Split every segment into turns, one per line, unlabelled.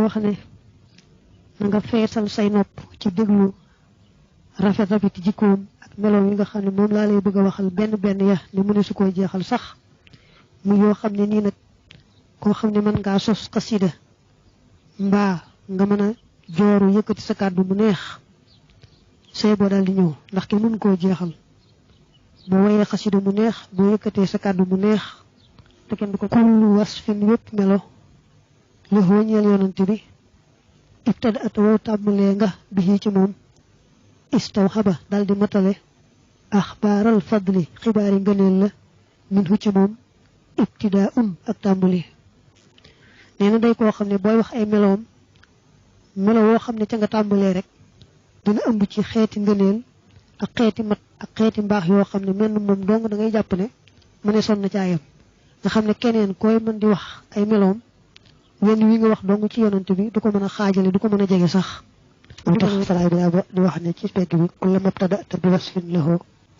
wax ne nga feesal say nopp ci déglu rafet rafet jikkoom ak meloom yi nga xam ne moom laa lay bëgg a waxal benn ya ne mu ne su koy jeexal sax mu yoo xam ne nii nag koo xam ne mën ngaa sos xasida mbaa nga mën a jooru yëkkati sa kàddu mu neex say boo daal di ñëw ndax kenn mën koo jeexal boo woyee xasida mu neex boo yëkkatee sa kàddu mu neex te kenn du ko kullu wasfin wépp melo la ñeel yonante bi ibtada ataw tàmbalee nga bi ci moom istawhaba daldi matale axbaaral fadli xibaari ngëneel la min ci moom ibtidaa'un ak tàmbali nee na day koo xam ne booy wax ay meloom melo woo xam ne ca nga tàmbalee rek dina ëmb ci xeeti ngëneel ak xeeti mat ak xeeti mbaax yoo xam ne menn moom dong da ngay jàpp ne mu ne sonn ca ayam nga xam ne keneen koy mën di wax ay meloom wenn wi nga wax dong ci yonante bi du ko mën a xaajale du ko mën a jege sax moo tax salaay bi di wax ne ci pegg bi kulla mabtada'ta bi wasfin lahu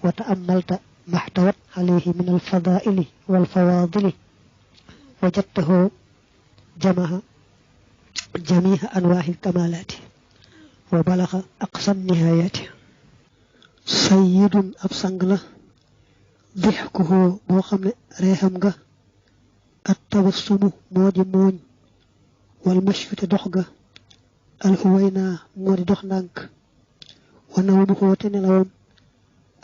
wa ta'ammalta mahtawat alayhi min al-fadaa'ili wal fawaadili wajadtahu jama'a jami'a anwaahi al-kamaalaati wa balagha aqsa an-nihaayaati sayyidun ab sang la dixkuhu boo xam ne reexam nga at tabassumu moo di mooñ wal mashyu te dox ga alxuwayna moo di dox ndànk wa nawmuhu te nelawam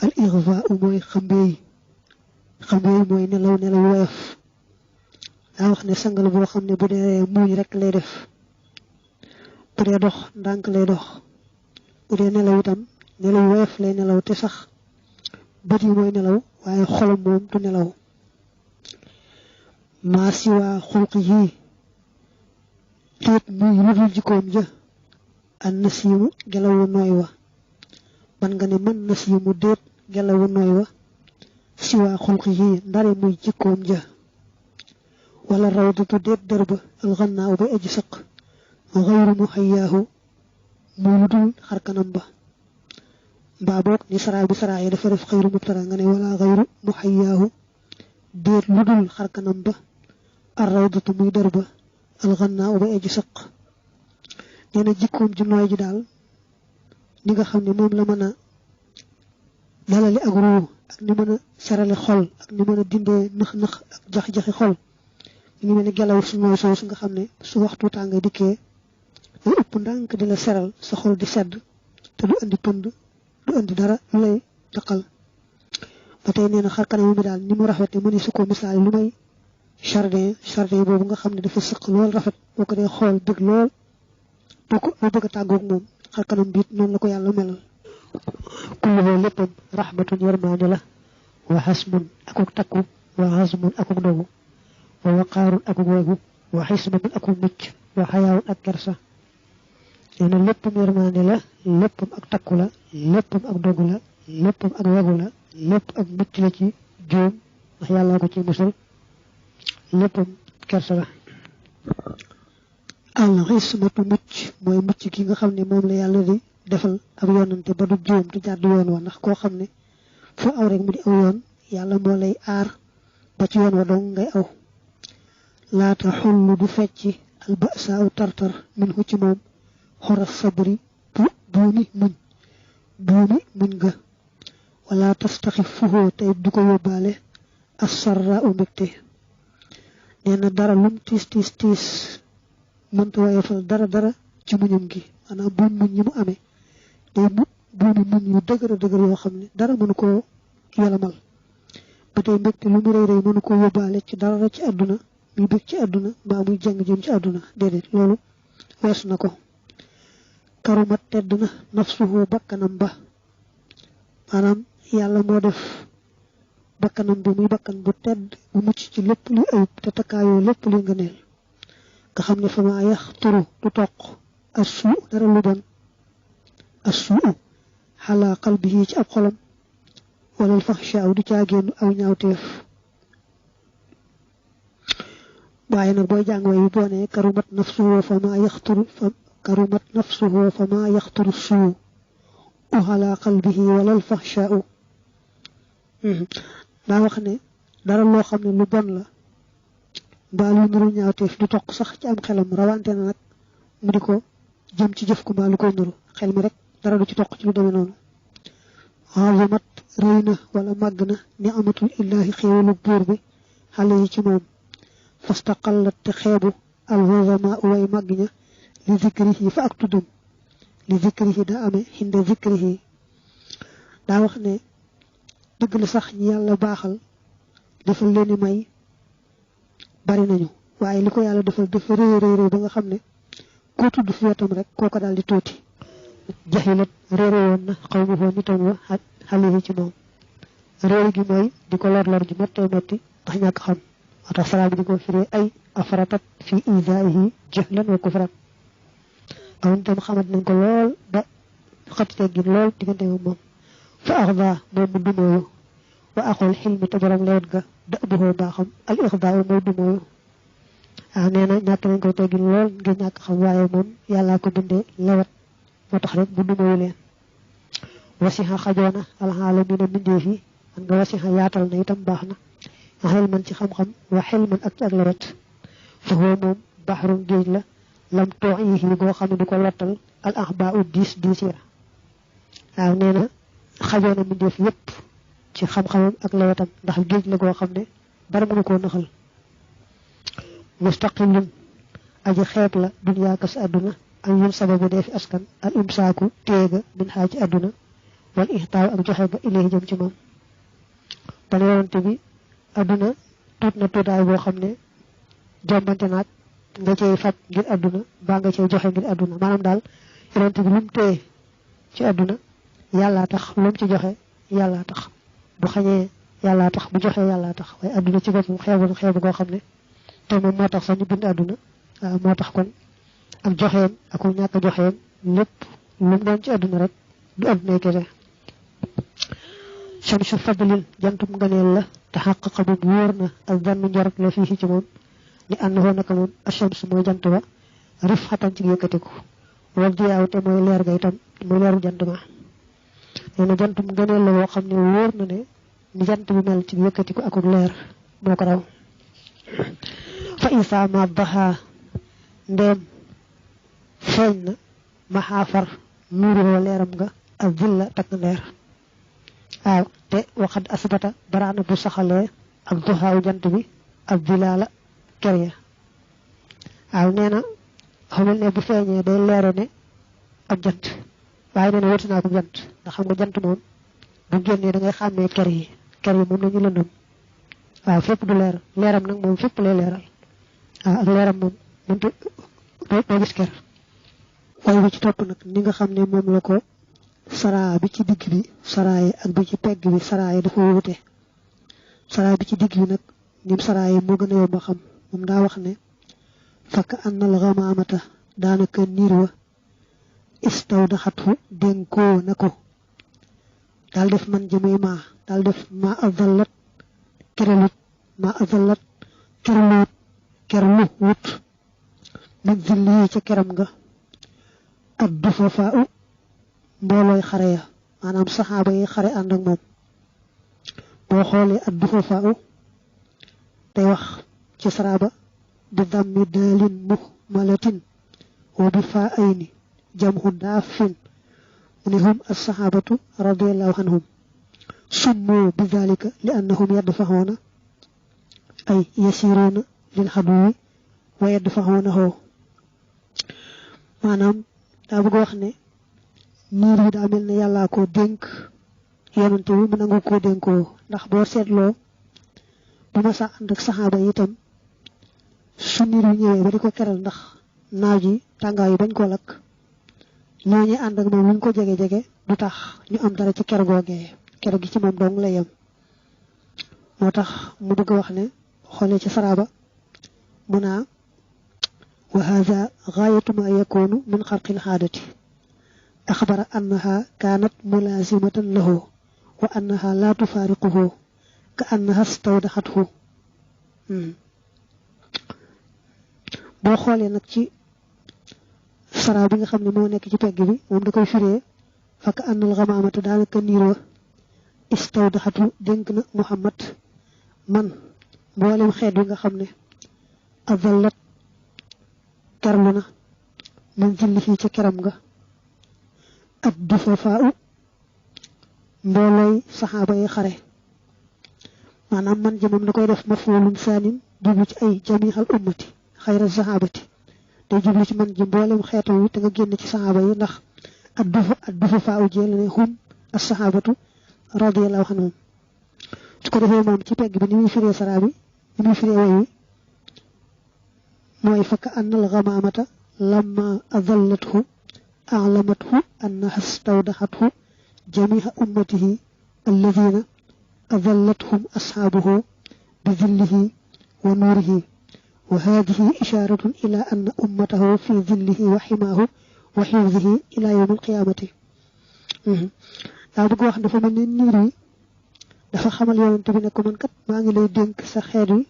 al ixfaau mooy xambeey mooy nelaw woyof daa wax ne sang la boo xam ne bu dee muuñ rek lay def bu dee dox ndànk lay dox bu dee nelaw itam nelaw woyof lay nelaw te sax bët yi mooy nelaw waaye xolam moom du nelaw maa si waa xulq yii téet muy lu dul jikkoom ja an nasiimu gelawu nooy wa man nga ne mën nasiimu déet gelawu nooy wa si waa xulq yii ndare muy jikkoom ja wala rawdatu déet dërba alxannaaw ba aji sëq xayru mu xayyaahu muy lu dul xarkanam ba mbaa boog ni saraa bi saraa yi dafa def xayru mubtada nga ne wala xayru mu xayyaahu déet lu dul xarkanam ba arrawdatu muy dër ba alxannaa ba eji sëq nee na jikkoom ju nooy ji daal ni nga xam ne moom la mën a dalali ak ruu ak ni mën a sarale xol ak ni mën a dindee nëx-nëx ak jax-jaxi xol ngi mel ni gelaw su nooy soosu nga xam ne su waxtu tàng dikkee day ëpp ndànk di la seral sa xol di sedd te du andi pënd du andi dara lu lay taqal ba tey nee na xar kanam mi daal ni mu rafet mu ne su ko misaal lu may jardin boobu nga xam ne dafa sëq lool rafet boo ko dee xool bëgg lool boo bëgg a tàggoog moom xar kanam biit noonu la ko yàlla melal kulluhu léppam rahmatun yermaande la wa hasmun akuk takku wa hasmun akuk dogu wa waqaarun akuk wegu wa xismatun akuk mucc wa xayaawun ak kersa nee na léppam yermaande la léppam ak takku la léppam ak dogu la léppam ak wegu la lépp ak mucc la ci jóom ndax yàllaa ko ci musal léppam kersa la al xismatu mucc mooy mucc ki nga xam ne moom la yàlla di defal ab yoonante ba du jóom te jàdd yoon wa ndax koo xam ne foo aw rek mu di aw yoon yàlla moo lay aar ba ci yoon wa dong ngay aw laata xullu du fecci al basa aw tartar min hu ci moom xoras sabri buumi muñ ga wala tastaxif fuhoo tey du ko yóbbaale assarra u mbégte nee na dara lum tiis mënta woyofal dara ci muñam gi maanaam buum muñ ñi mu amee day buumi muñ yu dëgër yoo xam ne dara mënu koo yolamal ba tey mbégte lu mu rëy mënu koo yóbbaale ci dara ci àdduna muy bég ci àdduna mbaa muy jàng jëm ci àdduna déedéet loolu wees na ko karumat tedd na nafsuhu bakkanam ba maanaam yàlla moo def bakkanam bi muy bakkan bu tedd bu mucc ci lépp luy ayib te takkaayoo lépp luy ngëneel nga xam ne fa maa yax turu du toq assuu dara lu bon assuu xalaa qalbihi ci ab xolam wala alfaxshaaw du caagéenu aw ñaawteef waaye nag booy jàng way bi boo ne karumat nafsuhu fa maa yaxturu karumat nafsuhu fa maa yaxturu suu xalaa qalbihi wala alfaxshaaw daa wax ne dara loo xam ne lu bon la mbaa lu nuru ñaawteef du toq sax ci am xelam rawante na nag mu di ko jëm ci jëf ko mbaa lu koy nuru xel mi rek dara du ci toq ci lu demee noonu azamat rëy na wala màgg na ni amatul illaahi xéewalu buur bi xale yi ci moom fastaqallat te xeebu alwazama way màgg ña li zikrihi fa ak tuddum li zikrihi daa amee xinde zikrihi daa wax ne dëgg la sax ñi yàlla baaxal defal leen may bari nañu waaye li ko yàlla defal dafa rëy rëy ba nga xam ne koo tudd fi wetam rek kooko daal di tuuti jaxilat réere woon na xaw ma foo nitam wa xale yi ci moom réere gi mooy di ko lor ji méttee métti ndax ñàkk xam moo tax saraa bi di ko firee ay afaratat fi isaihi jahlan wa kufran aw itam xamat nañ ko lool ba xati teggin lool diggante moom fa axda moom mu dumooyu wa axul xilmi te borom lewet ga da buxoo baaxam al ixda mooy dumooyu waaw nee na ñàkk nañ koy teggin lool ngir ñàkk xam waaye moom yàllaa ko bindee lewet moo tax rek mu dumooyu leen wasixa xajoona alxaalamina mbindeef yi man nga wasixa yaatal na itam baax na xel man ci xam-xam wa xel man ak lewet fa huwa moom baxrun géej la lam toox yi goo xam ne du ko lottal al axbaa u diis ya waaw nee na xajoona mbindeef yépp ci xam-xamam ak lewetam ndax géej la goo xam ne dara mënu koo naxal mustaqilun aji xeeb la dunyaa kas àdduna ak yun sababu dee fi askan al imsaaku téega min xaa ci àdduna wal ixtaaw ak joxe ga ilayhi jëm ci moom dana yonante bi àdduna tuut na tuutaay boo xam ne jombante naag nga cay fab ngir àdduna baa nga cay joxe ngir àdduna maanaam daal yonante bi lu mu téye ci àdduna yàllaa tax lu mu ci joxe yàllaa tax bu xañee yàllaa tax bu joxee yàllaa tax waaye àdduna ci boppam xeebu goo xam ne te moom moo tax sax ñu bind àdduna waaw moo tax kon ak joxeem ak ñàkk a joxeem lépp lu mu doon ci àdduna rek du àdduna kese shamsu fadlin jantum nganeel la te xàq bu wóor na ak bann njorot la fii ci moom li ànd foo naka moom ashamsu mooy jant ba rif xatan ci yëkkatiku wal diyaaw te mooy leer ga itam mooy leeru jant ba nee na jantum nganeel la woo xam ne wóor na ne ni jant bi mel ci yëkkatiku ak leer moo ko raw fa isa ma baxa ndeem feeñ na maxaafar nuuroo leeram nga ak villa takk ndeer waaw te waxad asbata baraana bu saxalee ak duxaaw jant bi ak villaala ker ya waaw nee na xamal ne bu feeñee day leere ne ab jant waaye nee na wëtu naa ko jant ndax xam nga jant moom bu génnee da ngay xàmmee ker yi moom nañu lëndëm waaw fépp du leer leeram nag moom fépp lay leeral waaw ak leeram moom mënta doo gis ker waaye bi ci topp nag ni nga xam ne moom la ko saraa bi ci digg bi saraaye ak bi ci pegg bi saraaye dafa wute saraa bi ci digg bi nag nim saraaye moo gën a yomb a xam moom daa wax ne fakk annal xamaamata daanaka niir wa istawdaxathu dénkoo na ko daal def man jëmee maa daal def maa azallat kerelut maa azallat kerlu wut min zilli ca keram nga ak dufa faa u mboolooy xare ya maanaam saxaaba yi xare ànd ak moom boo xoolee ak dufa faa u day wax ci saraba bi dammi daalin muhmalatin wa bi faa ayni jamhu daafin mu ne hum as-saxaabatu radiyallahu anhum summu bi dalika li annahum yadfaxoona ay yasiroona lil xaduwi wa yadfaxoonahu maanaam daa bëgg wax ne niir yi daa mel ne yàllaa ko dénk yonante bi mu nangu koo dénkoo ndax boo seetloo bu ma sa ànd ak saxaaba yi itam su niir yi ñëwee ba di ko keral ndax naaj yi tàngaay yi bañ koo lakk ñooñu ànd ak moom lu ñu ko jege-jege du tax ñu am dara ci ker googee ker gi ci moom dong la yem moo tax mu bëgg a wax ne xoolee ci saraba mu naa wa haza gaayatu ma yakunu min xarqil xaadati axbara annaha kaanat mulaasimatan lahu wa annaha laa tufaariquhu ka annaha stawdaxathu boo xoolee nag ci sara bi nga xam ne moo nekk ci pegg bi moom da koy firee fakk annal xamaamata daanaka niir wa istawdaxatu dénk na muhammad man mboolem xeet wi nga xam ne azallat kerlu na min zillihi ci keram nga ad dufafaa'u mboolooy saxaaba yi xare maanaam man ji moom da koy def maf'ulun saanin jublu ci ay jami'al ummati xayra saxaabati day jublu ci man ji mboolem xeetam wi te nga génn ci saxaaba yi ndax ad dufafaa'u jël ne hum as-saxaabatu radiyallahu anhum su ko defee moom ci pegg bi ni muy firee saraa bi ni muy firee way wi mooy fakka annal gamaamata lamma adallathu a'lamathu annaha istawdahathu jami'a ummatihi alladhina adallatuhum ashabuhu bidhillihi wa nurihi wa hadhihi isharatun ila anna ummatahu fi dhillihi wa himahu wa hifdhihi ila yawm al-qiyamati daa bëgg wax dafa mel ni niir wi dafa xamal yonent bi ne ko man kat maa ngi lay dénk sa xeet wi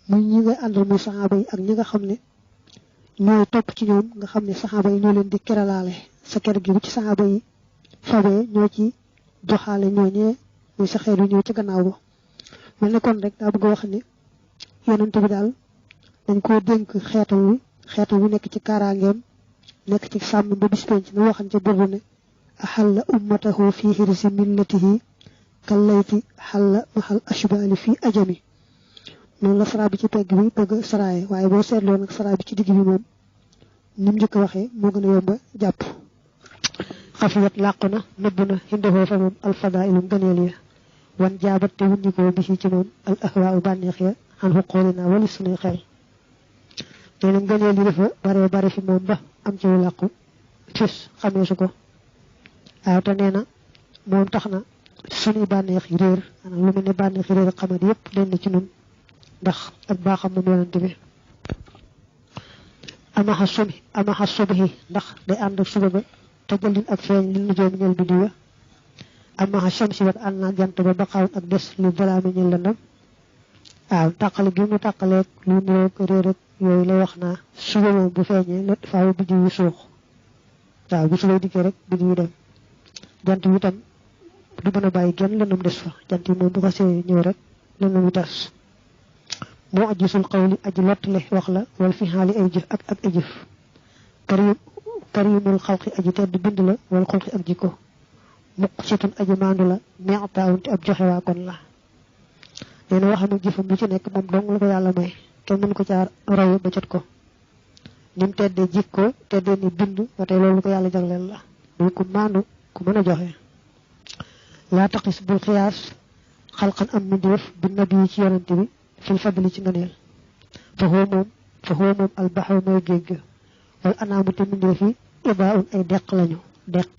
muy ñi nga àndal muy saxaaba yi ak ñi nga xam ne ñooy topp ci ñoom nga xam ne saxaaba yi ñoo leen di keralaale sa ker gi bu ci saxaaba yi fabee ñoo ci joxaale ñooñee muy sa xeet wi ñëw ci gannaaw ba mel ne kon rek daa bëgg wax ne yonent bi daal dañ koo dénk xeetam wi nekk ci kaaraangeem nekk ci sàmm ba bis penc na waxan ca burdu ne axalla ummatahu fi hirsi millatihi kallayti xalla maxal ashbaali fi ajami noonu la saraa bi ci pegg bi bëgg saraaye waaye boo seetloo nag saraa bi ci digg bi moom ni mu njëkk waxee moo gën a yomba jàpp xafiyat làqu na nëbb na xindafoo fa moom alfadailum gëneel ya wan jaabat te wuññikoo bi ci moom al ahwaa bànneex ya xan xuqooli naa wali sunuy xel nee na gëneel yi dafa bare fi moom ba am ci wu làqu fis xamee su ko waaw te nee na moom tax na sunuy bànneex yi réer maanaam lu mel ne bànneex yi réer ak xamat yépp den ci nun ndax ak baaxam moom yonante bi amaxa subhi ndax day ànd ak suba ba te jëlin ak feeñ li nu joom ñel bi diwa amaxa shamsi wat ànd naa jant ba baqaawun ak des lu balaa mi ñel landam waaw tàqale gi mu tàqaleeg lu niroog réer ak yooyu lay wax naa suba moom bu feeñee la faaw biddi wi suux waaw bu subay dikkee rek biddi wi dem jant bi itam du mën a bàyyi genn lëndam des fa jant yi moom bu xasee ñëw rek lëndam wi tas moo ajisul xawli aji lottale wax la wal fi xaali ay jëf ak ay jëf karimul xalqi aji tedd bind la wal xulqi ak jikko muq situn aji maandu la meextaawun te ab joxe waa kon la nee na waxam ak jëfam lu ci nekk moom dong la ko yàlla may kenn mënu ko caar roy ba jot ko ni mu teddee jikko teddee ni bind ba tey loolu ko yàlla jagleel la muy ku maandu ku mën a joxe laa taqis bul xiyaas xalqan am mindéef bi nabi yi ci yonante bi fil fadli ci ngëneel fa huwa moom albaxru mooy géej ga wal anaamu te mindéef yi ibaaun ay deq lañu deq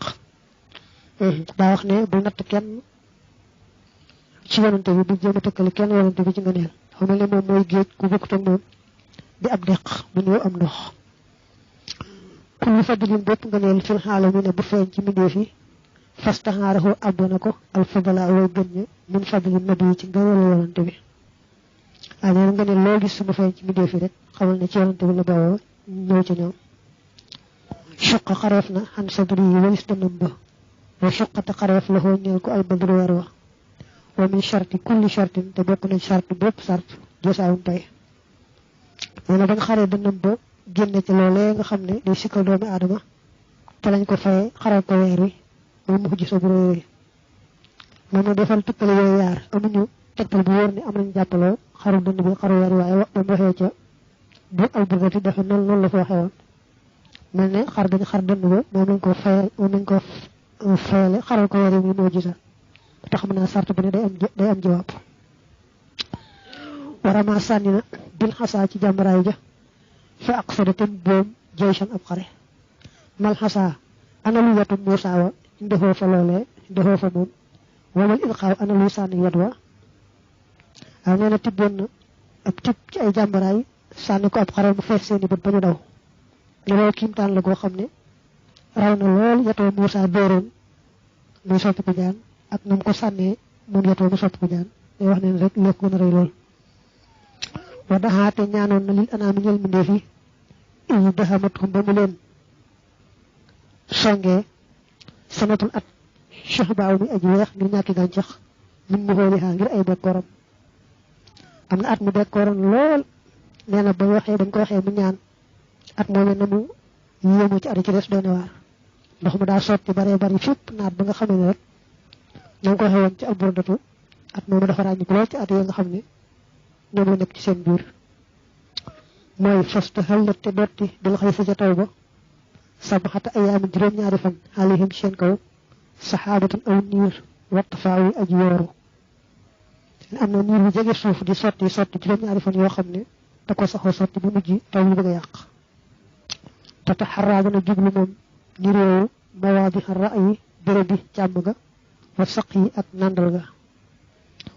daa wax ne bul natt kenn ci yonante bi bu jéem a tëkkale kenn yonante bi ci ngëneel xam ne moom mooy géej ku bokkut ak moom di ab deq bu ñëw am ndox kullu fadlin bépp ngëneel fil xaalamiina bu feeñ ci mindéef yi fastaxaarahu àbb na ko alfadala way gën ña min fadli nabi yi ci ngëneelu yonante bi waaye nee na nga ne loo gis suma feeñ ci mbindéef yi rek xamal ne ci yonante bi la bawoo ñëw ci ñoom suqa xareef na xan sabri yi walis danam ba wa suqata xareef la xoo ñeel ko albadru weer wa wa min sharti kulli shartin te bokk na sart bépp sart josaawum pay nee na ba nga xaree danam ba génne ci loolee nga xam ne day sikkal doomi aadama te lañ ko faye xaral ko weer wi moom mu gis abro yooyu moom na defal tukkale yooyu yaar amuñu tegtal bu wóor ne am nañ jàppaloo xaru dënd bi xaru weer waaye ba mu waxee ca bu alburgati dafa noonu la ko waxee woon mel ne xar dañu xar dënd ba moom lañ ko fayale xaral ko weer yi moo gisa tax mën naa sart bu ne day am jawaab warama sànni na bil xasaa ci jàmbaraay ja fa aqsada tem boom jaysan ab xare mal xasaa ana lu wetu Muusaa wa ndefoo fa loolee ndefoo fa moom wamal ilxaaw ana luy sànni wet wa waaw nee na tibboon na ab tib ci ay jàmbaraay sànni ko ab xare mu fees seeni bët ba ñu daw ne loolu kiimtaan la goo xam ne raw na lool yetoo Muusaa dóoroon muy soppi ko jaan ak nam ko sànnee moom yetoo mu soppi ko jaan day wax ne rek lekk gën a rëy lool wa daxaate ñaanoon na lil anaami ñel mbindéef yi iñu daxamatum ba mu leen songee sanatul at cheikh baaw mi aji weex ngir ñàkki gàncax min mu xooli xaa ngir ay bekkooram am na at mu bekkooram lool nee na ba waxee dañ ko waxee mu ñaan at moomee na mu yéemu ci adi ci des doone waar ndox mu daa sotti bare bari fépp naat ba nga xamee ne rek ñoo ko xewoon ci alburdatu at moomu dafa ràññi ko lool ci at yi nga xam ne ñoom la nekk ci seen biir mooy fasta xallat te dotti bil xëy sa ca taw ba sabaxata ayaami juróom-ñaari fan alayhim seen kaw saxaabatun aw niir watt faawu aji yooru am na niir bu jege suuf di sotti juróom-ñaari fan yoo xam ne da ko saxoo sotti bu mujj taw yi bëgg a yàq te taxaraa gën a jublu moom niir yooyu mawaadi ra'yi béréb bi càmm ga wa saq yi ak nandal ga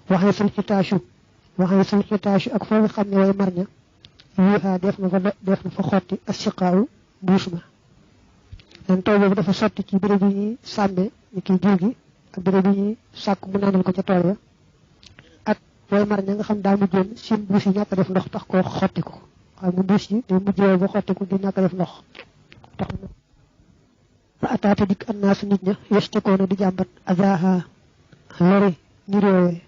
waxee sul xitaashu ak foo nga xam ne way marña yuuxaa def na fa xotti as siqaawu mbuus ma len taw boobu dafa sotti ci béréb yi ñuy sàmme ni kiy jur gi ak béréb yi ñuy sàkk mu nandal ko ca tool ya ak way marña nga xam daa mujjoon seen mbuus yi ñàkk def ndox tax koo xotti ko xam nga mbuus yi day mujjee ba xotti ko di ñàkk def ndox tax fa ataata dikk annaasu nit ña yestekoona di jàmbat azaha lori niroowee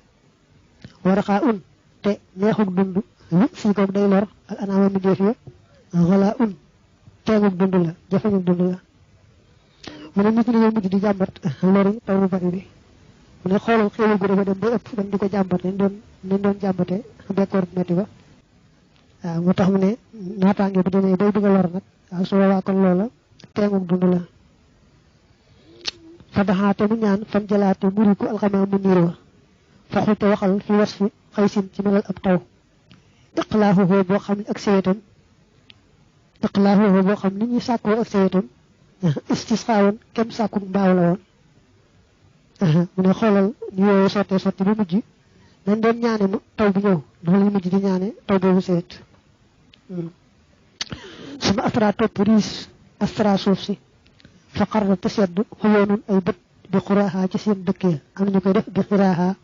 waraxaa un te neexug dund lu fii koog day lor al anaama mi def ya wala un teegug dund la jafeñug dund la mu ne nit ñi dañoo mujj di jàmbat lori taw bu bari bi mu ne xoolal xéewal gu ba dem ba ëpp dañ di ko jàmbat nañ doon jàmbate bekkoor bu metti ba waaw moo tax mu ne naataange bu demee bay bëgg a lor nag waaw su boobaa kon loola teegug dund la fa daxaate mu ñaan fan jëlaate muriku alxamaa mu niir wa fa xulte waxal fi was fi xaysin ci melal ab taw iqlaahuhu boo xam ne ak sewetam iqlaahuhu boo xam nit ñi sàkkoo ak sewetam istisxaawoon kem sàkku mbaaw la woon mu ne xoolal ñu yooyu sotti ba mujj nañ doon ñaane mu taw bi ñëw dafa lañ mujj di ñaane taw boobu sewet suma astra topp riis astra suuf si fa xarna te sedd xuyoonun ay bët bi xuraaxaa ci seen dëkk ya am nañu koy def bi xuraaxaa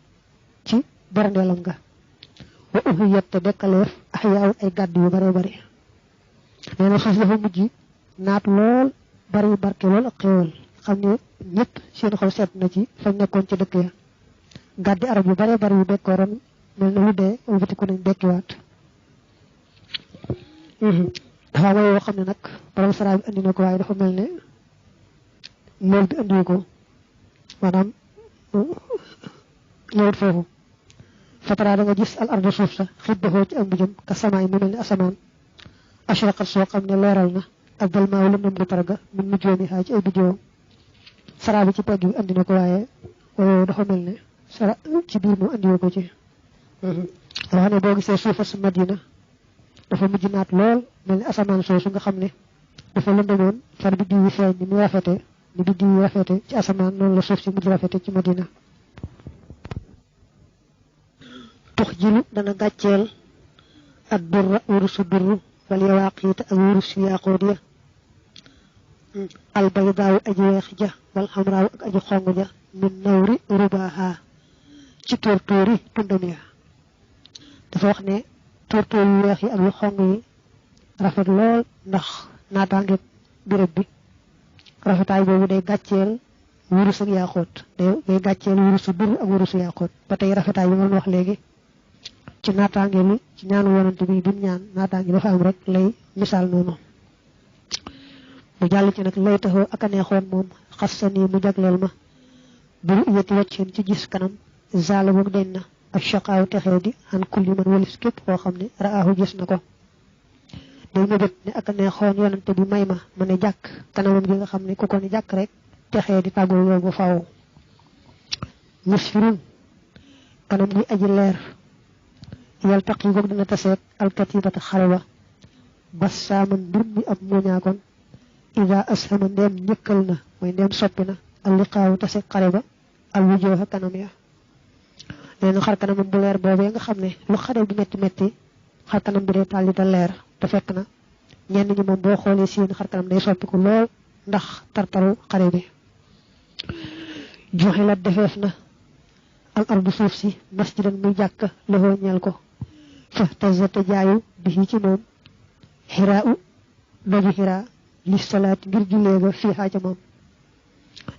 ci barandeelam nga wa uhiyat te dekkaleef axyaawun ay gàdd yu bare bari nee na suuf dafa mujj naat lool bari barke lool ak xéewal xam ne ñëpp seen xol sedd na ci fañ nekkoon ci dëkk ya gàddi arab yu bare bari yu bekkooroon mel na lu dee wëlbatiku nañ dekkiwaat dafa am yoo xam ne nag borom saraa bi andi na ko waaye dafa mel ne mool bi andiwu ko maanaam ñëwut foofu fatara da nga gis al ardu suuf sa xibbaxoo ci am bu jëm ka samaay mu mel ne asamaan ashraqat soo xam ne leeral na ak dal maaw la nam lu targa mun mujjoomi xaa ci ay biddiwam saraa bi ci pegg bi andi na ko waaye dafa mel ne sara ci biir moom andiwu ko ci wax ne boo gisee suufa su Madina dafa mujj naat lool mel ne asamaan soosu nga xam ne dafa lëndëmoon far biddiw yi feeñ ni muy rafete ni biddiw yi rafete ci asamaan noonu la suuf si mujj rafete ci Madina tux jilu dana gàcceel ak durra wurusu durru wal yawaaqiita ak wurusu yaaqoot ya albaydaawu aji weex ja wal xamraawu ak aji xong ja min nawri rubaaha ci tóortóori tundam ya dafa wax ne tóortóor yu weex yi ak yu xong yi rafet lool ndax naataange béréb bi rafetaay boobu day gàcceel wurus ak yaaqoot day gàcceel wurusu durru ak wurusu yaaqoot ba tey rafetaay bi ma wax léegi ci naataange li ci ñaanu yonante bi bimu ñaan naataange dafa am rek lay misaal noonu mu jàll ci nag lay taxoo ak a neexoon moom xassani mu jagleel ma buru iyati waccin ci gis kanam zaala boog deñ na ak shaqaaw texee di xan kulli man walis képp koo xam ne raahu gis na ko day mébét ne ak a neexoon yonante bi may ma ne jàkk kanamam gi nga xam ne ku ko ne jàkk rek texee di tàggoo yow ba faaw musfirun kanam gi aji leer yal taq yi boog dina taseet alkatibata xare ba bas saaman mbir mi ab muñaakoon ida ashama ndeem ñëkkal na mooy ndeem soppi na al liqaawu tase xare ba al wujooxa kanam ya nee na xar kanamam bu leer boobee nga xam ne lu xare bi metti metti xar kanam bi dee tàlli da leer te fekk na ñenn ñi moom boo xoolee seen xar kanam day soppiku lool ndax tartaru xare bi joxilat defeef na al ardu suuf si masjidan muy jàkk loxoo ñeel ko fa tazata jaayu bi ci moom xiraa u doju xiraa li salaat ngir jullee ga fii xaaja moom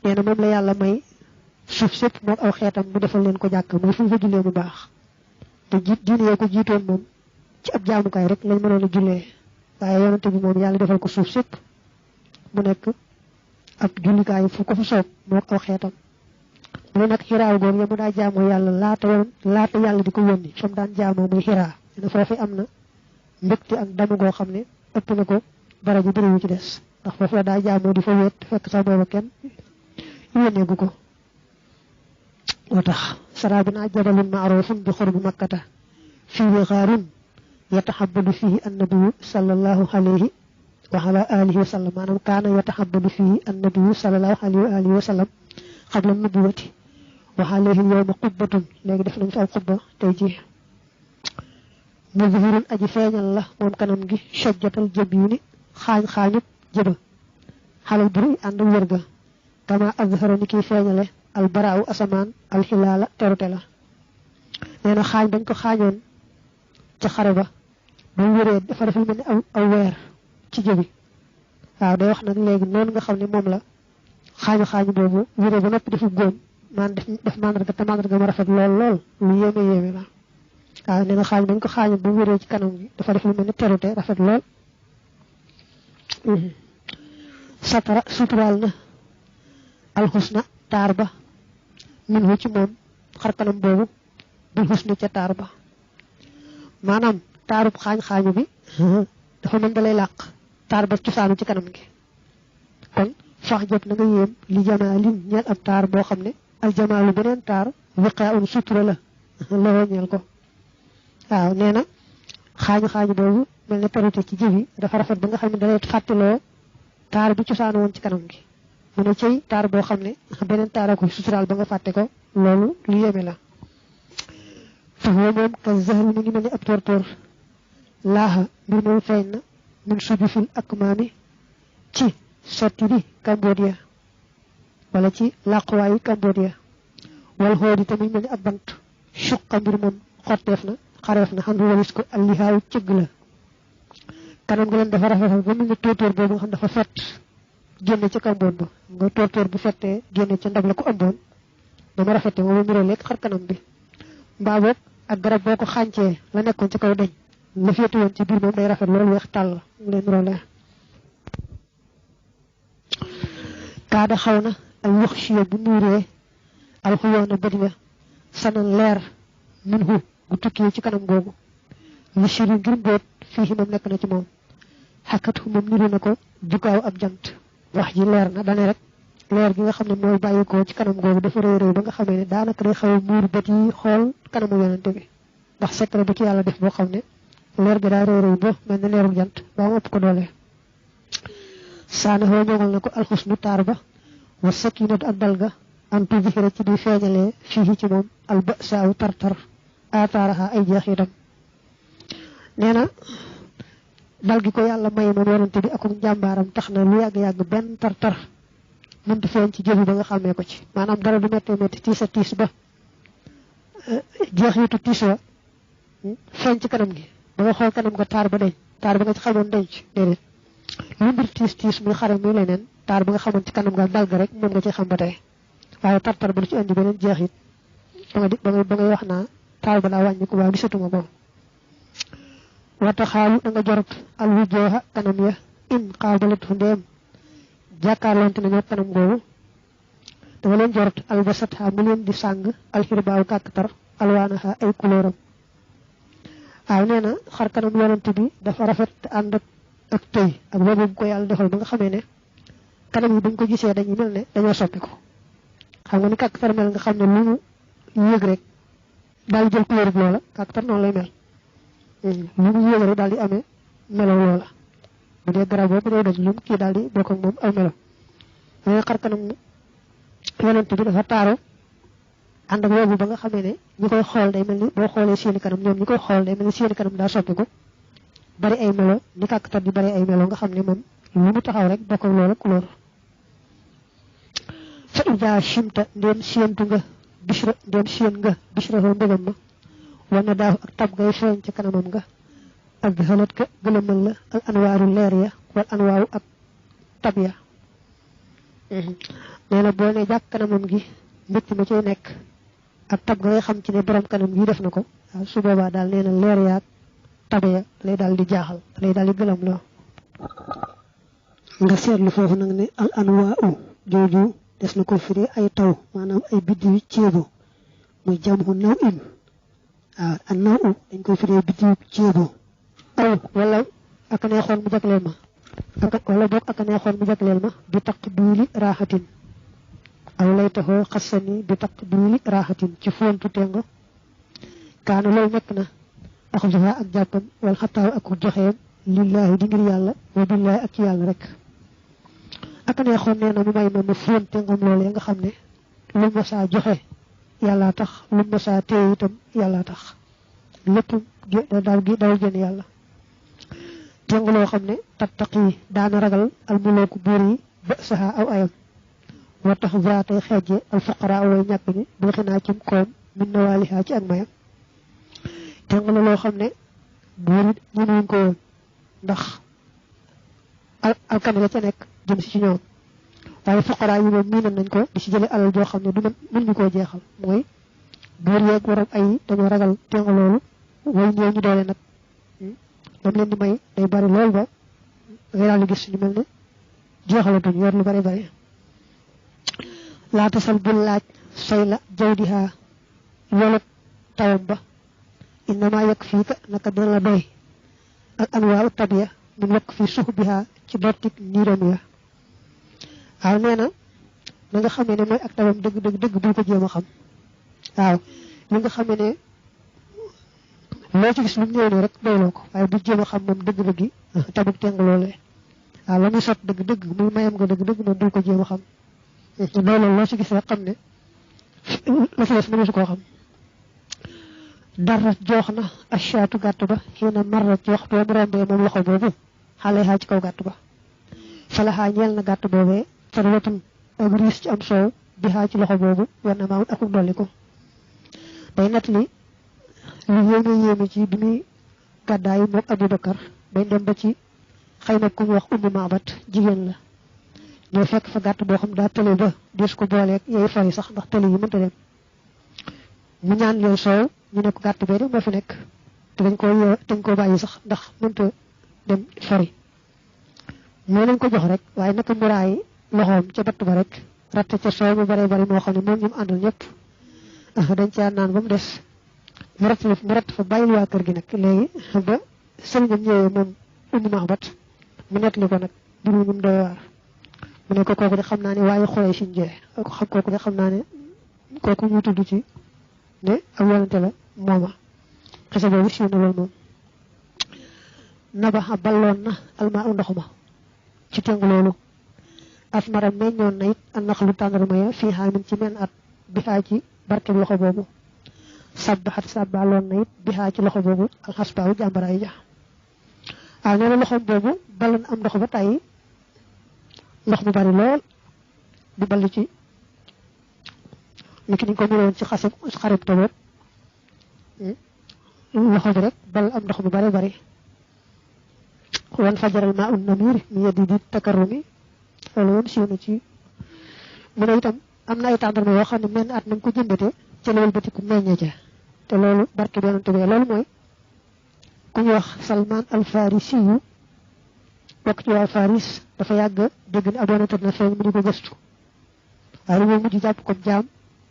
nee na moom la yàlla may suuf sépp moom aw xeetam mu defal leen ko jàkk mooy fu ñu fa jullee mu baax te diine yoo ko jiitoon moom ci ab jaamukaay rek lañ mënoon a jullee waaye yonante bi moom yàlla defal ko suuf sépp mu nekk ab jullikaay fu ko fa soob moo aw xeetam mu nag xiraaw googu ya mu daa jaamoo yàlla laata yàlla di ko yónni fa mu daan jaamoo muy xiraa ne foofu am na mbégte ak damu goo xam ne ëpp na ko dara ji bëriwu ci des ndax foofu la daa jaamoo di fa wéet fekk sax booba kenn yónneegu ko moo tax saraa bi naa jabalun maarufun bi xurbi makkata fii xaarun yataxabadu fihi annabiyu sallallahu alayhi wa ala alihi wa sallam maanaam kaana yataxabadu fihi annabiyu sallallahu alayhi wa alihi wa sallam qabla nubuwati wa alayhi yawma qubbatun léegi def nañ fi aw xubba tey ji muzhirun aji feeñal la moom kanam gi shajjatal jabini xaañ-xaañut jëba xalal buri ànd ak wërga kama azhara ni kiy feeñale al baraawu asamaan al xilaala terute la nee na xaañ bañ ko xaañoon ca xare ba ba wéree dafa def lu mel ni aw weer ci jëbi waaw day wax nag léegi noonu nga xam ne moom la xaañu boobu wéree ba noppi defu góom man def mandarga te mandarga ma rafet lool lu yéeme la waaw nee na xaañ bañ ko xaañoon ba wéree ci kanam gi dafa def lu mel ni terute rafet lool satara suturaal na alxusna taar ba min hu ci moom xar kanam boobu bil xusna ca taar ba maanaam taarub xaañ-xaañu bi dafa mën da lay làq taar ba cosaanu ci kanam gi kon fax jot na nga yéem li jamaalin ñeel ab taar boo xam ne aljamaalu beneen taar wiqaa un sutura la loo ñeel ko waaw nee na xaañu-xaañu boobu mel ne parité ci jëbi dafa rafet ba nga xam ne da lay fàttaloo taar bi cosaanu woon ci kanam gi mu ne cey taar boo xam ne beneen taara ko suturaal ba nga fàtte ko loolu lu yéeme la foofu moom ka zahri mu ngi mel ni ab tóortóor laaxa mbir moom feeñ na mun subi fil ak maami ci sotti bi Cambodia wala ci làquwaayi Cambodia wal xoodi tamit mel ni ab bant suqa mbir moom xotteef na xareef na xam ne walis ko allihaaw cëgg la kanam gi leen dafa rafetal ba mel ni tóortóor boobu nga xam dafa fett génne ca kamboon ba nga tóortóor bu fettee génne ca ndab la ko ëmboon dama rafete moom a niroo lekk xar kanam bi mbaa boog ak garab boo ko xàncee la nekkoon ci kaw deñ la féete woon ci biir moom day rafet loolu weex tàll mu leen niroo kaada xaw na al wax chiya bu nuuree alxuyoona bët ya sanan leer min hu gu tukkee ci kanam googu li chiri ngir mbóot fii moom nekk na ci moom xakkat hu moom niru na ko jukaaw ab jant wax ji leer na dane rek leer gi nga xam ne mooy bàyyikoo ci kanam googu dafa rëy ba nga xamee ne daanaka day xaw a muur bët yi xool kanamu yonante bi ndax secret bu ci yàlla def boo xam ne leer gi daa rëy ba mel ne leeru jant ba mu ëpp ko doole saana xoo ñoŋal na ko alxusnu taar ba wa sakinatu ak dal ga an tudhira ci di feeñalee fii ci moom albasaaw tartar aataaraxa ay jeexitam nee na dal gi ko yàlla may moom yonante bi akum njàmbaaram tax na lu yàgg-yàgg benn tartar mënta feeñ ci jëbi ba nga xàmmee ko ci maanaam dara du méttee métti tiis a tiis ba jeexitu tiis wa feeñ ci kanam gi ba nga xool kanam nga taar ba deñ taar ba nga ci xamoon denc déedéet lu mbir tiis muy xaram muy leneen taar ba nga xamoon ci kanam nga dal ga rek moom nga ci xam ba tey waaye tartar ba lu ci indi beneen jeexit ba ngay wax naa taar ba daa wàññi ko waaw gisatuma ko wata xaalu da nga jorot al wujooha kanam ya in xaabalat fu ndeem jàkkaarloonte nañoo kanam googu dama leen jorot albasatha mu leen di sàng alxirbaaw kàkkatar alwaanaha ay couleuram waaw nee na xar kanam yonante bi dafa rafet ànd ak tëy ak boobu bu ko yàlla defal ba nga xamee ne kanam yi bañ ko gisee dañuy mel ne dañoo soppi ko xam nga ni kàkkatar mel nga xam ne lu mu yëg rek daal jël couleur bi loola kàkkatar noonu lay mel lu mu yëg rek daal di amee melaw loola bu dee garab boobu day doj lu mu kii daal di bokk ak moom aw melo mais xar kanam yonante bi dafa taaru ànd ak boobu ba nga xamee ne ñi koy xool day mel ni boo xoolee seeni kanam ñoom ñi koy xool day mel ni seeni kanam daa soppi ko bari ay melo ni kàkkatar di bari ay melo nga xam ne moom lu mu taxaw rek bokk ak loola couleur fa ida chimta ndéem séentu nga bishra ndéem séen nga bishra foo mbégam ma wana daaw ak tab ngay feeñ ci kanamam nga ak xalat ka gëlëmal la al anwaaru leer ya wal anwaaru ak tab ya nee na boo ne jàkk kanamam gi mbëcc ma cay nekk ak tab nga ngay xam ci ne borom kanam gi def na ko waaw su boobaa daal nee na leer ya ak tab ya lay daal di jaaxal lay daal di gëlëm loo nga seetlu foofu nag ne al anwaa'u jooju des na ko firi ay taw maanaam ay biddiw ceebo muy jamhu naw in waaw an naw dañ koy firi biddiw ceebo aw wala ak neexoon mu jagleel ma wala boog ak neexoon mu jagleel ma bi taqbiili raaxatin aw laytaxoo xasani bi taqbiili raaxatin ci fontu tengo kaana loolu nekk na axusuha ak jàppam wal xataaw ak joxeem lillaahi di ngir yàlla wa billaahi ak ci yàlla rek ak neexoon nee na mu may ma ma fóon tengam loolee nga xam ne lu ma saa joxe yàllaa tax lu ma saa téye itam yàllaa tax lépp daw jën yàlla teng loo xam ne tattaqi daana ragal almulooku buur yi ba saxa aw ayam wa tax zaatay xeejje al fuqara way ñàkk ñi bil xinaa cim koom min nawaalihaa ci ak mayam teng la loo xam ne buur yi mënuñ ko woon ndax alkane la ca nekk jëm si ci ñoom waaye fuqara yi moom miinan nañ ko di si jële alal joo xam ne du mën ñu koo jeexal mooy buur yeeg waram ay dañoo ragal teng loolu way ñëw ñu doole nag dam leen di may day bari lool ba ngay daal di gis ñu mel ne jeexalatuñ yor lu bari bari laata sal bul laaj say la jawdiha loolu tawam ba innama yekk fii ka naka dina la doy ak anwaaru tabiya mun wakk fii suux biha ci dottik niiram ya waaw nee na na nga xamee ne mooy ak tawam dëgg bul ko jéem a xam waaw li nga xamee ne loo ci gis lu mu ñëw rek doyloo ko waaye bu jéem a xam moom dëgg-dëgg tabuk teng loolee waaw la muy sot dëgg-dëgg muy mayam nga dëgg-dëgg moom bul ko jéem a xam loolu loo ci gis rek xam ne la fi des mënu su koo xam dara joox na ashaatu gàtt ba xëy na marra ci waxtu mu rombee moom loxo boobu xale xaa ci kaw gàtt ba falaxaa ñeel na gàtt boobee farwatun ak riis ci am soow bi xaa ci loxo boobu war na maamut akuk dolli ko day nett li lu yéeme ci bi muy gàddaay moom Abubakar bañ dem ba ci xayma ku ñu wax Ummu Maabat jigéen la ñoo fekk fa gàtt boo xam daa tële ba dis ko booleeg yooyu fari sax ndax tële yi mënta dem mu ñaan leen soow ñu ne ko gàtt bee de moo fi nekk te dañ koo bàyyi sax ndax mënta dem fari moo leen ko jox rek waaye naka muraay loxoom ca batt ba rek ratte ca soow mu bare bari moo xam ne moom ñu mu àndal ñëpp dañ caa naan ba mu des mu ratt fa bàyyil waa kër gi nag léegi ba sëriñam ñëwee moom Ummu Maabat mu nettali ko nag biru ñum doy waar mu ne ko kooku de xam naa ne waaye xoolee siñ jee kooku de xam naa ne kooku ñu tudd ci ne ak yonante la mooma xese boobu siiw na loolu moom nabaxa balloon na almaa u ndox ma ci teng loolu asmara meññoon na it a naxlu tàndarma ya fii xaamin ci men at bi xaa ci barkeb loxo boobu sabbaxat sàbbaaloon na it bi xaa ci loxo boobu alxasbaawu jàmbaraay ja waaw nee na loxoom boobu balloon am ndox ba tàyyi ndox mu bari lool di ball ci niki niñ ko muroon ci xarib toboot loxo bi rek bal am ndox mu bari wan fajaral maa un namir mi yeddi di takarrumi loolu moom siiw na ci mu ne itam am na ay tàndarma yoo xam ne menn at nañ ko jëmbate ca loolu batiku meññe ca te loolu barke bi yonante bi loolu mooy ku ñu wax Salman al Farisi yu bokk ci waa Faris dafa yàgg dégg ne ab yonante na feeñ mu di ko gëstu waaye lu moom mujj jàpp ko jaam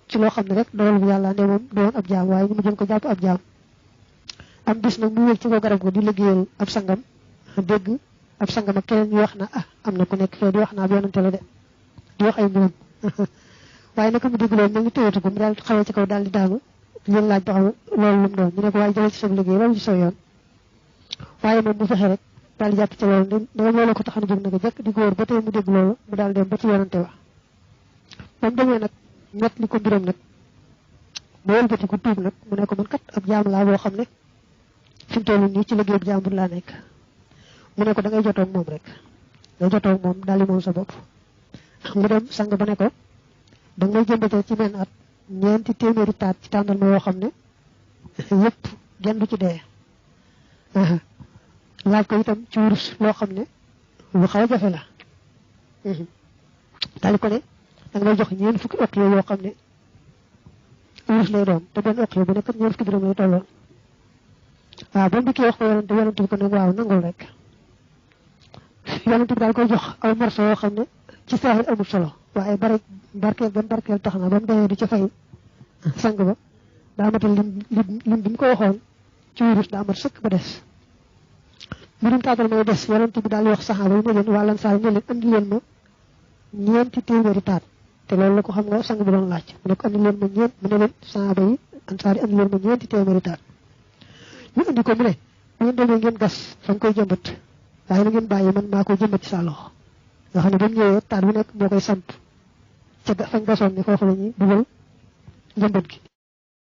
ci loo xam ne rek dogal bu yàlla ne moom doon ab jaam waaye ñu mujjoon ko jàpp ab jaam am bis nag mu yëg ci ko garab ko di liggéeyal ab sangam dégg ab sangam ak keneen ñu wax na am na ku nekk fee di wax naa ab yonante la de di wax ay mbiram waaye naka mu dégg loolu mel ni tëwatu ko mu daal xawee ci kaw daal di daanu leen laaj ba xam loolu lu mu doon ñu ne ko waaye jëlee ci sa liggéey loolu ci sa yoon waaye moom mu fexe rek daal di jàpp ci loolu loolu ko tax na jóg naka jekk di ko wër ba tey mu dégg loolu mu daal dem ba ci yonante wa moom demee nag ñett li ko mbiram nag ba wëlbati ko tuub nag mu ne ko man kat ab jaam laa boo xam ne fi mu toll nii ci liggéey bu jàmbur laa nekk mu ne ko da ngay jotoog moom rek ngay jotoog moom daal di moom sa bopp mu dem sang ba ne ko da ngay jëmbatee ci menn at ñeenti téeméeri taat ci tàndal ma yoo xam ne yëpp genn du ci dee laaj ko itam ci wurus loo xam ne lu xaw a jafe la daal di ko ne da ngay jox ñeent fukki okk yoo xam ne wurus lay doon te benn okk bu nekk ñeent fukki dërëm lay tolloon waaw ba mu dikkee wax ko yonante bi ko ne waaw nangul rek yonent bi daal koy jox aw morso yoo xam ne ci saaxir amul solo waaye barkeel tax na ba mu demee di ca fay sang ba daa matal lim bi mu ko waxoon ci wurus daa mat sëkk ba des mbirum tàggal may des yonent bi daal wax saxaaba yi ne leen waa Ansaar ne leen andi leen ma ñeenti téeméeri taat te loolu la ko xam nga sang bi doon laaj mu ne ko andi leen ma ñeent mu ne leen saxaaba yi Ansaar yi andi leen ma ñeenti téeméeri taat ñu andi ko mu ne bu ngeen demee ngeen gas fa nga koy jëmbat waaye na ngeen bàyyi man maa koy jëmbat ci sa loxo nga xam ne ba mu ñëwee taat bu nekk moo koy samp ca fañ gasoon ne foofu la ñuy dugal jëmbat gi